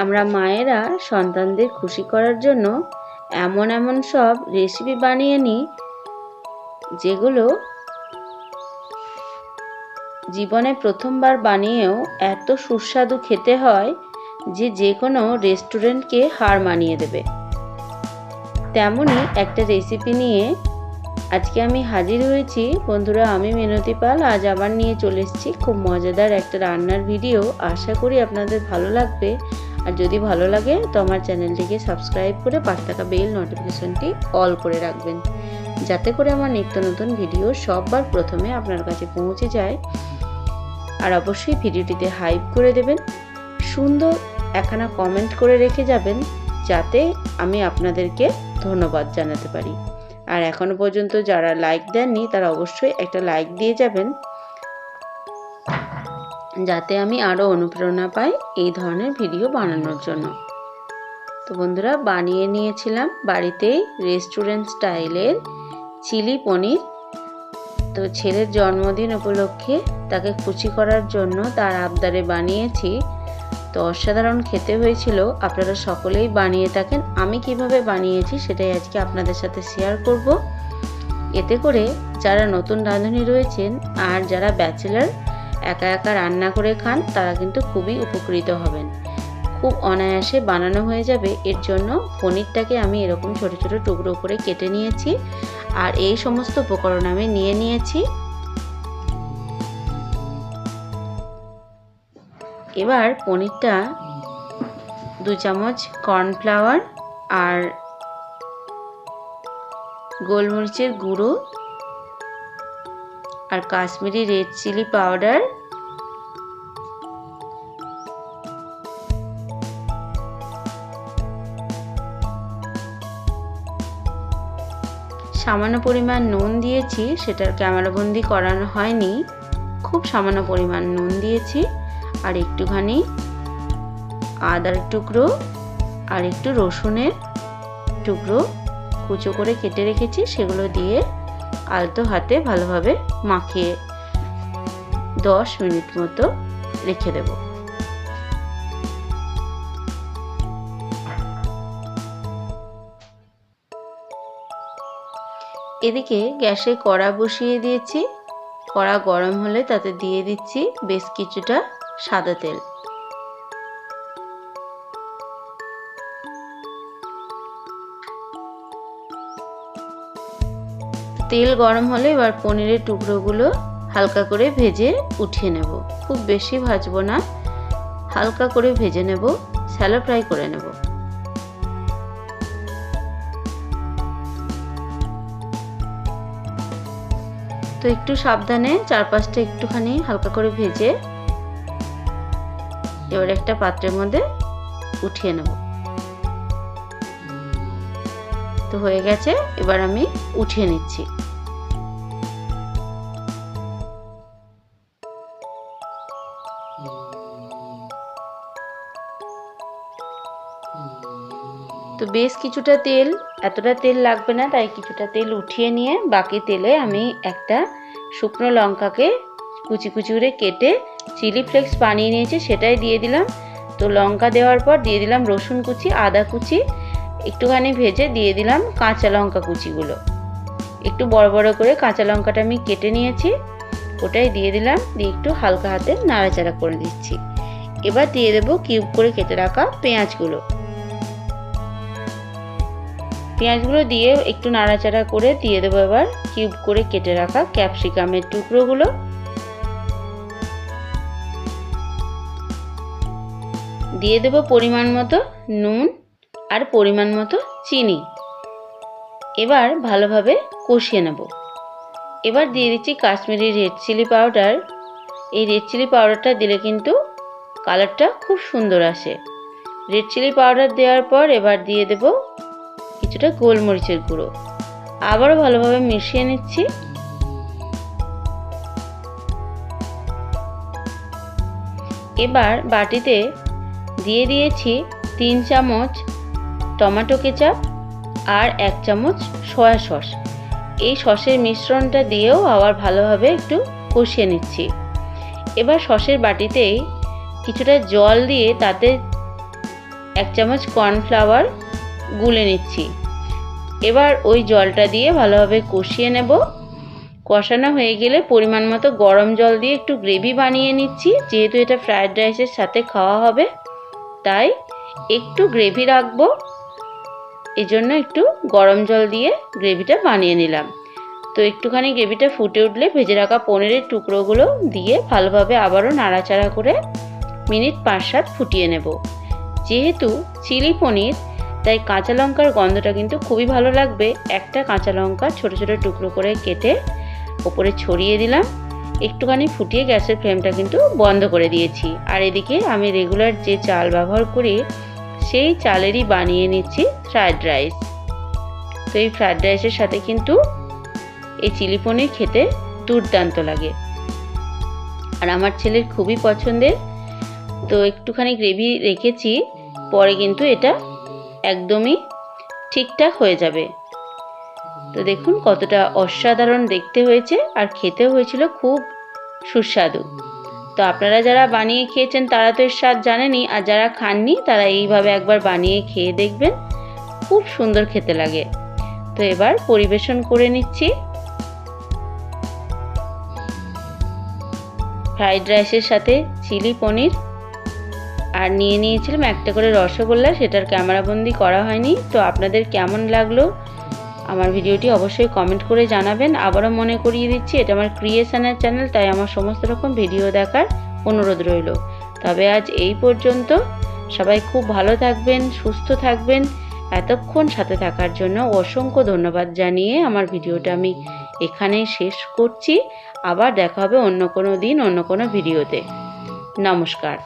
আমরা মায়েরা সন্তানদের খুশি করার জন্য এমন এমন সব রেসিপি বানিয়ে নিই যেগুলো জীবনে প্রথমবার বানিয়েও এত সুস্বাদু খেতে হয় যে কোনো রেস্টুরেন্টকে হার মানিয়ে দেবে। তেমনই একটা রেসিপি নিয়ে আজকে আমি হাজির হয়েছি। বন্ধুরা, আমি মিনতি পাল আজ আবার নিয়ে চলে এসেছি খুব মজাদার একটা রান্নার ভিডিও। আশা করি আপনাদের ভালো লাগবে। আর যদি ভালো লাগে তো আমার চ্যানেলটিকে সাবস্ক্রাইব করে পাশে থাকা বেল নোটিফিকেশনটি অল করে রাখবেন, যাতে করে আমার নিত্য নতুন ভিডিও সববার প্রথমে আপনার কাছে পৌঁছে যায়। আর অবশ্যই ভিডিওটিতে হাইপ করে দেবেন, সুন্দর একখানা কমেন্ট করে রেখে যাবেন, যাতে আমি আপনাদেরকে ধন্যবাদ জানাতে পারি। আর এখনো পর্যন্ত যারা লাইক দেননি তারা অবশ্যই একটা লাইক দিয়ে যাবেন, যাতে আমি আরও অনুপ্রেরণা পাই এই ধরনের ভিডিও বানানোর জন্য। তো বন্ধুরা, বানিয়ে নিয়েছিলাম বাড়িতেই রেস্টুরেন্ট স্টাইলের চিলি পনির। তো ছেলের জন্মদিন উপলক্ষে তাকে খুশি করার জন্য তার আবদারে বানিয়েছি। তো অসাধারণ খেতে হয়েছিল। আপনারা সকলেই বানিয়ে থাকেন। আমি কিভাবে বানিয়েছি সেটাই আজকে আপনাদের সাথে শেয়ার করব। এতে করে যারা নতুন রাঁধুনি রয়েছেন আর যারা ব্যাচেলার একা একা রান্না করে খান তারা কিন্তু খুবই উপকৃত হবেন। খুব অনায়াসে বানানো হয়ে যাবে। এর জন্য পনিরটাকে আমি এরকম ছোট ছোট টুকরো করে কেটে নিয়েছি। আর এই সমস্ত উপকরণ আমি নিয়ে নিয়েছি। এবার পনিরটা 2 চামচ কর্নফ্লাওয়ার আর গোলমরিচের গুঁড়ো আর কাশ্মীরি রেড চিলি পাউডার, সামান্য পরিমাণ নুন দিয়েছি, সেটার ক্যামেরাবন্দি করানো হয়নি। খুব সামান্য পরিমাণ নুন দিয়েছি আর একটুখানি আদার টুকরো আর একটু রসুনের টুকরো কুচো করে কেটে রেখেছি, সেগুলো দিয়ে আলতো হাতে ভালোভাবে মাখিয়ে 10 মিনিট মতো রেখে দেব। এদিকে গ্যাসে কড়া বসিয়ে দিয়েছি। কড়া গরম হলে তাতে দিয়ে দিচ্ছি বেশ কিছুটা সাদা তেল। তেল গরম হলে এবার পনিরের টুকরোগুলো হালকা করে ভেজে উঠিয়ে নেব। খুব বেশি ভাজবো না, হালকা করে ভেজে নেব, শ্যালো ফ্রাই করে নেব। তো একটু সাবধানে চারপাশটা একটুখানি হালকা করে ভেজে এবার একটা পাত্রের মধ্যে উঠিয়ে নেব। তো হয়ে গেছে, এবার আমি উঠিয়ে নিচ্ছি। তো বেশ কিছুটা তেল, এতটা তেল লাগবে না, তাই কিছুটা তেল উঠিয়ে নিয়ে বাকি তেলে আমি একটা শুকনো লঙ্কাকে কুচি কুচি করে কেটে চিলি ফ্লেক্স বানিয়ে নিয়েছি, সেটাই দিয়ে দিলাম। তো লঙ্কা দেওয়ার পর দিয়ে দিলাম রসুন কুচি, আদা কুচি, একটুখানি ভেজে দিয়ে দিলাম কাঁচা লঙ্কা কুচিগুলো। একটু বড় বড় করে কাঁচা লঙ্কাটা আমি কেটে নিয়েছি, ওটাই দিয়ে দিলাম। দিয়ে একটু হালকা হাতে নাড়াচাড়া করে দিচ্ছি। এবার দিয়ে দেবো কিউব করে কেটে রাখা পেঁয়াজগুলো। পেঁয়াজগুলো দিয়ে একটু নাড়াচাড়া করে দিয়ে দেবো এবার কিউব করে কেটে রাখা ক্যাপসিকামের টুকরোগুলো। দিয়ে দেবো পরিমাণ মতো নুন আর পরিমাণ মতো চিনি। এবার ভালোভাবে কষিয়ে নেব। এবার দিয়ে দিচ্ছি কাশ্মীরি রেড চিলি পাউডার। এই রেড চিলি পাউডারটা দিলে কিন্তু কালারটা খুব সুন্দর আসে। রেড চিলি পাউডার দেওয়ার পর এবার দিয়ে দেব কিছুটা গোলমরিচের গুঁড়ো। আবারও ভালোভাবে মিশিয়ে নিচ্ছি। এবার বাটিতে দিয়ে দিয়েছি 3 চামচ টমেটো কেচাপ আর 1 চামচ সয়া সস। এই সসের মিশ্রণটা দিয়েও আবার ভালোভাবে একটু কষিয়ে নিচ্ছি। এবার সসের বাটিতেই কিছুটা জল দিয়ে তাতে 1 চামচ কর্নফ্লাওয়ার গুলে নিচ্ছি। এবার ওই জলটা দিয়ে ভালোভাবে কষিয়ে নেব। কষানো হয়ে গেলে পরিমাণ মতো গরম জল দিয়ে একটু গ্রেভি বানিয়ে নিচ্ছি। যেহেতু এটা ফ্রায়েড রাইসের সাথে খাওয়া হবে তাই একটু গ্রেভি রাখবো, এজন্য একটু গরম জল দিয়ে গ্রেভিটা বানিয়ে নিলাম। তো একটুখানি গ্রেভিটা ফুটে উঠলে ভেজে রাখা পনিরের টুকরোগুলো দিয়ে ভালোভাবে আবারও নাড়াচাড়া করে মিনিট 5-7 ফুটিয়ে নেব। যেহেতু চিলি পনির তাই কাঁচা লঙ্কার গন্ধটা কিন্তু খুবই ভালো লাগবে। একটা কাঁচা লঙ্কা ছোট ছোট টুকরো করে কেটে ওপরে ছড়িয়ে দিলাম। একটুখানি ফুটিয়ে গ্যাসের ফ্লেমটা কিন্তু বন্ধ করে দিয়েছি। আর এদিকে আমি রেগুলার যে চাল ব্যবহার করি সেই চালেরই বানিয়ে নিচ্ছি ফ্রায়েড রাইস। তো এই ফ্রায়েড রাইসের সাথে কিন্তু এই চিলি পনির খেতে দুর্দান্ত লাগে আর আমার ছেলের খুবই পছন্দের। তো একটুখানি গ্রেভি রেখেছি, পরে কিন্তু এটা একদমই ঠিকঠাক হয়ে যাবে। তো দেখুন কতটা অসাধারণ দেখতে হয়েছে আর খেতেও হয়েছিল খুব সুস্বাদু। তো আপনারা যারা বানিয়ে খেয়েছেন তারা তো এর স্বাদ জানেনই, আর যারা খাননি তারা এইভাবে একবার বানিয়ে খেয়ে দেখবেন, খুব সুন্দর খেতে লাগে। তো এবার পরিবেশন করে নিচ্ছি। ফ্রাইড রাইসের সাথে চিলি পনির আর নিয়ে নিয়েছিলাম একটা করে রসগোল্লা, সেটার ক্যামেরাবন্দি করা হয়নি। তো আপনাদের কেমন লাগলো আমার ভিডিওটি অবশ্যই কমেন্ট করে জানাবেন। আবারও মনে করিয়ে দিচ্ছি এটা আমার ক্রিয়েশনের চ্যানেল, তাই আমার সমস্ত রকম ভিডিও দেখার অনুরোধ রইল। তবে আজ এই পর্যন্ত। সবাই খুব ভালো থাকবেন, সুস্থ থাকবেন। এতক্ষণ সাথে থাকার জন্য অসংখ্য ধন্যবাদ জানিয়ে আমার ভিডিওটা আমি এখানেই শেষ করছি। আবার দেখা হবে অন্য কোনো দিন অন্য কোনো ভিডিওতে। নমস্কার।